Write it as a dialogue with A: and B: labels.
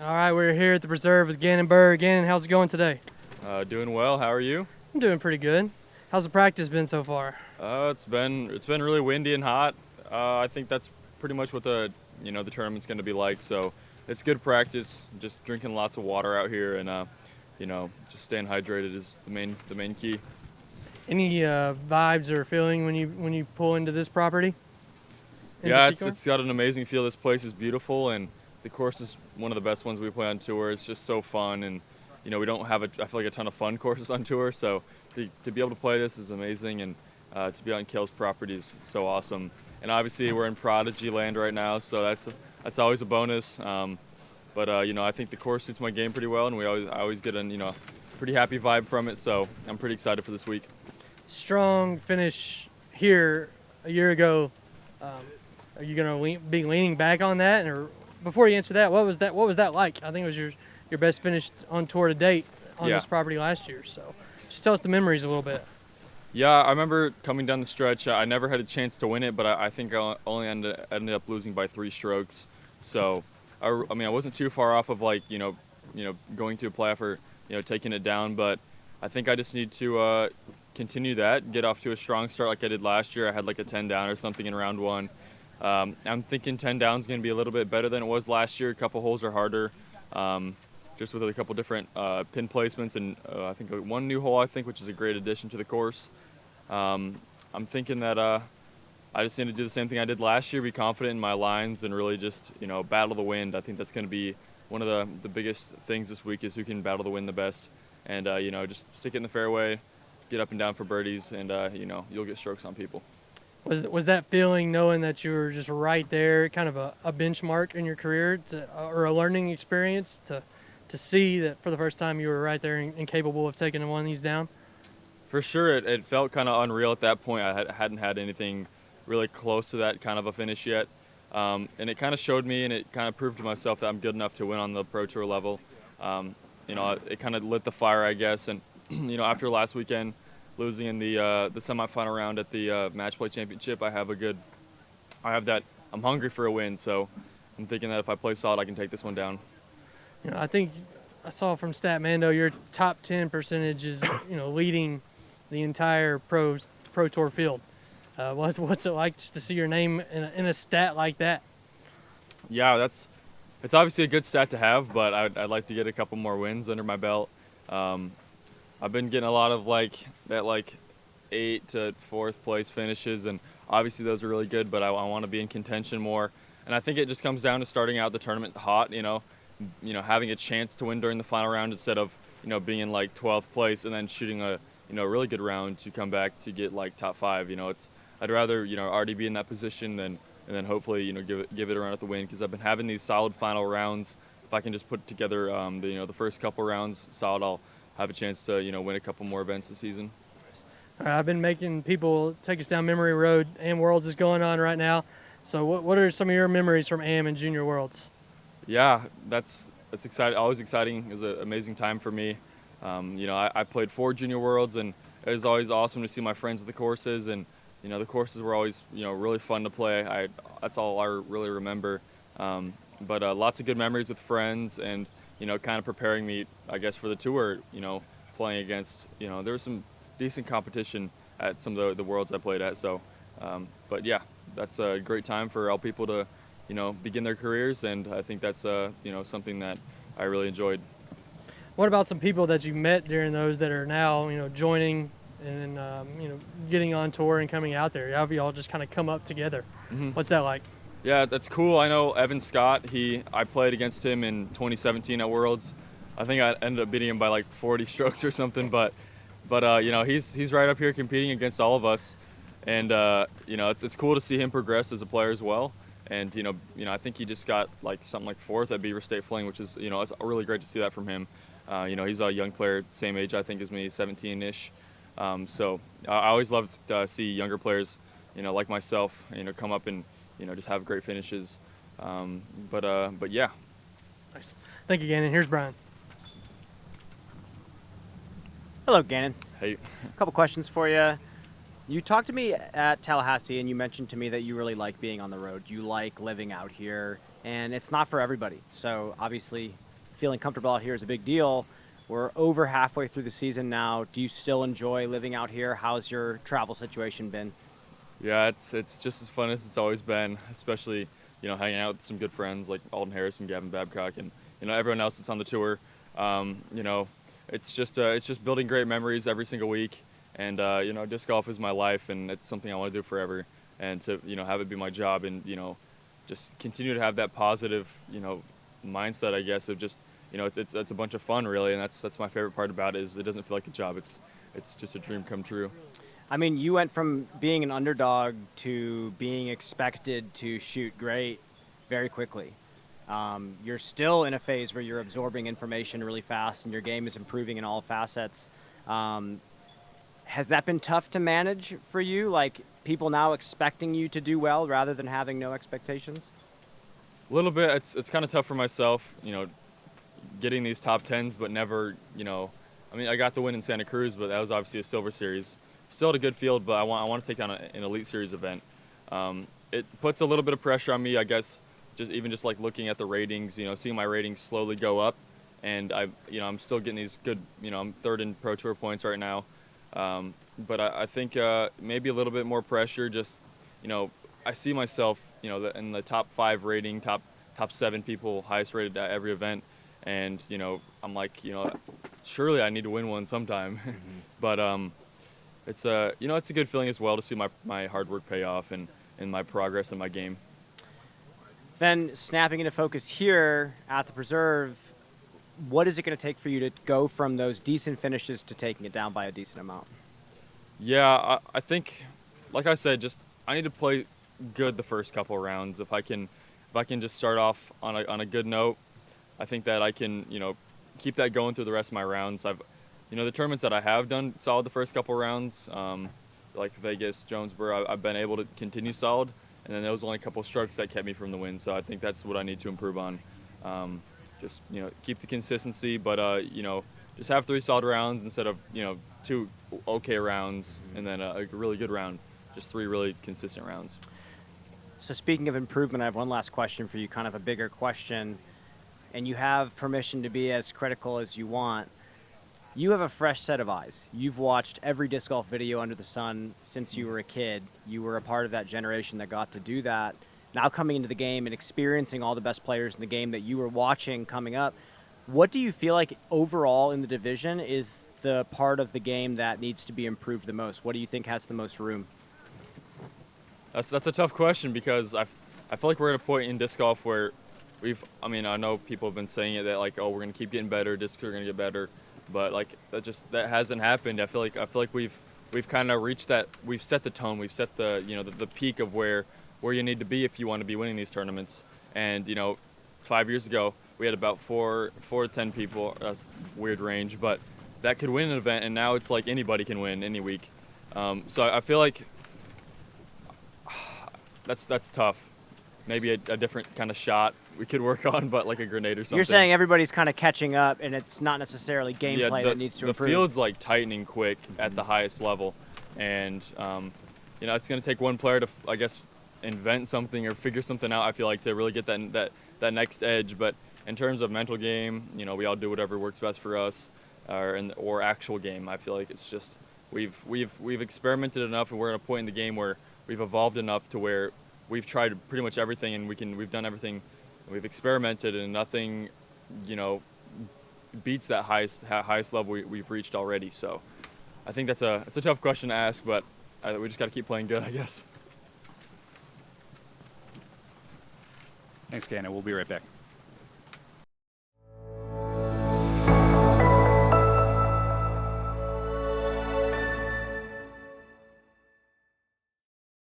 A: All right, we're here at the preserve with Gannon Buhr. Gannon, how's it going today?
B: Doing well. How are you?
A: I'm doing pretty good. How's the practice been so far?
B: It's been really windy and hot. I think that's pretty much what the tournament's going to be like. So it's good practice. Just drinking lots of water out here, and just staying hydrated is the main key.
A: Any vibes or feeling when you pull into this property?
B: Yeah, it's got an amazing feel. This place is beautiful, and the course is one of the best ones we play on tour. It's just so fun, and we don't have I feel like a ton of fun courses on tour. So to be able to play this is amazing, and to be on Kale's property is so awesome. And obviously we're in Prodigy land right now, so that's always a bonus. But I think the course suits my game pretty well, and I always get a pretty happy vibe from it. So I'm pretty excited for this week.
A: Strong finish here a year ago. Are you going to be leaning back on that? Or before you answer that, what was that like? I think it was your best finish on tour to date on this property last year. So just tell us the memories a little bit.
B: Yeah, I remember coming down the stretch. I never had a chance to win it, but I think I only ended up losing by 3 strokes. So I wasn't too far off of going to a playoff or taking it down, but I think I just need to continue that, get off to a strong start like I did last year. I had like a 10 down or something in round 1. I'm thinking 10 down is going to be a little bit better than it was last year. A couple holes are harder, just with a couple different pin placements, and I think one new hole, which is a great addition to the course. I'm thinking that I just need to do the same thing I did last year, be confident in my lines, and really just battle the wind. I think that's going to be one of the biggest things this week is who can battle the wind the best, and just stick it in the fairway, get up and down for birdies, and you'll get strokes on people.
A: Was that feeling knowing that you were just right there, kind of a benchmark in your career, or a learning experience to see that for the first time you were right there and capable of taking one of these down?
B: For sure, it felt kind of unreal at that point. I hadn't had anything really close to that kind of a finish yet, and it kind of showed me, and it kind of proved to myself that I'm good enough to win on the Pro Tour level. It kind of lit the fire, I guess, and after last weekend, losing in the semifinal round at the Match Play Championship, I'm hungry for a win, so I'm thinking that if I play solid, I can take this one down.
A: I think I saw from Statmando your top 10 percentage is leading the entire Pro Tour field. What's it like just to see your name in a stat like that?
B: Yeah, it's obviously a good stat to have, but I'd like to get a couple more wins under my belt. I've been getting a lot of 8th to 4th place finishes, and obviously those are really good, but I want to be in contention more. And I think it just comes down to starting out the tournament hot, having a chance to win during the final round instead of, being in 12th place and then shooting a really good round to come back to get top 5. I'd rather already be in that position and then hopefully give it a run at the win, because I've been having these solid final rounds. If I can just put together the first couple rounds solid, I'll have a chance to win a couple more events this season.
A: All right, I've been making people take us down memory road. AM Worlds is going on right now. So what are some of your memories from AM and Junior Worlds?
B: Yeah, that's exciting. Always exciting. It was an amazing time for me. I played 4 Junior Worlds, and it was always awesome to see my friends at the courses, and the courses were always really fun to play. That's all I really remember. But lots of good memories with friends, and kind of preparing me, I guess, for the tour. Playing against there was some decent competition at some of the worlds I played at. So, but yeah, that's a great time for all people to begin their careers, and I think that's something that I really enjoyed.
A: What about some people that you met during those that are now joining and getting on tour and coming out there? How have you all just kind of come up together?
B: Mm-hmm.
A: What's that like?
B: Yeah, that's cool. I know Evan Scott. I played against him in 2017 at Worlds. I think I ended up beating him by 40 strokes or something. But he's right up here competing against all of us, and it's cool to see him progress as a player as well. And I think he just got something like 4th at Beaver State Fling, which is it's really great to see that from him. He's a young player, same age I think as me, 17-ish. So I always love to see younger players, like myself, come up and just have great finishes. But yeah.
A: Nice. Thank you, Gannon. Here's Brian.
C: Hello, Gannon.
B: Hey.
C: A couple questions for you. You talked to me at Tallahassee, and you mentioned to me that you really like being on the road. You like living out here, and it's not for everybody. So obviously, feeling comfortable out here is a big deal. We're over halfway through the season now. Do you still enjoy living out here? How's your travel situation been?
B: Yeah, it's just as fun as it's always been, especially, hanging out with some good friends like Alden Harris and Gavin Babcock and, everyone else that's on the tour. It's just building great memories every single week. And, disc golf is my life, and it's something I want to do forever. And to, have it be my job and, just continue to have that positive, mindset, I guess, of just, it's a bunch of fun, really. And that's my favorite part about it is it doesn't feel like a job. It's just a dream come true.
C: I mean, you went from being an underdog to being expected to shoot great very quickly. You're still in a phase where you're absorbing information really fast and your game is improving in all facets. Has that been tough to manage for you? Like people now expecting you to do well rather than having no expectations?
B: A little bit. It's kind of tough for myself, getting these top tens, but never, I got the win in Santa Cruz, but that was obviously a silver series. Still had a good field, but I want to take down an Elite Series event. It puts a little bit of pressure on me, I guess, just like looking at the ratings, seeing my ratings slowly go up, and I'm still getting these good, I'm third in Pro Tour points right now. But I think maybe a little bit more pressure. Just, I see myself, in the top 5 rating, top 7 people highest rated at every event, and I'm like, surely I need to win one sometime. Mm-hmm. But it's a good feeling as well to see my hard work pay off and my progress in my game.
C: Then snapping into focus here at the Preserve, what is it going to take for you to go from those decent finishes to taking it down by a decent amount?
B: Yeah, I think, like I said, just I need to play good the first couple of rounds. If I can just start off on a good note, I think that I can keep that going through the rest of my rounds. The tournaments that I have done solid the first couple rounds, like Vegas, Jonesboro, I've been able to continue solid, and then there was only a couple strokes that kept me from the win. So I think that's what I need to improve on. Just keep the consistency, but just have 3 solid rounds instead of 2 okay rounds and then a really good round. Just 3 really consistent rounds.
C: So speaking of improvement, I have one last question for you, kind of a bigger question, and you have permission to be as critical as you want. You have a fresh set of eyes. You've watched every disc golf video under the sun since you were a kid. You were a part of that generation that got to do that. Now coming into the game and experiencing all the best players in the game that you were watching coming up, what do you feel like overall in the division is the part of the game that needs to be improved the most? What do you think has the most room?
B: That's a tough question because I feel like we're at a point in disc golf where I know people have been saying it that like, oh, we're going to keep getting better, discs are going to get better. But like that hasn't happened. I feel like we've kind of reached that. We've set the tone. We've set the the peak of where you need to be if you want to be winning these tournaments. And 5 years ago we had about 4 to 10 people. That's a weird range, but that could win an event. And now it's like anybody can win any week. So I feel like that's tough. Maybe a different kind of shot we could work on, but like a grenade or something.
C: You're saying everybody's kind of catching up, and it's not necessarily gameplay that needs to improve.
B: The field's like tightening quick at the highest level, and it's going to take one player to, I guess, invent something or figure something out. I feel like to really get that next edge. But in terms of mental game, we all do whatever works best for us, or actual game. I feel like it's just we've experimented enough, and we're at a point in the game where we've evolved enough to where we've tried pretty much everything, and we've done everything. We've experimented, and nothing, beats that highest level we've reached already. So, I think it's a tough question to ask, but we just got to keep playing good, I guess.
D: Thanks, Gannon. We'll be right back.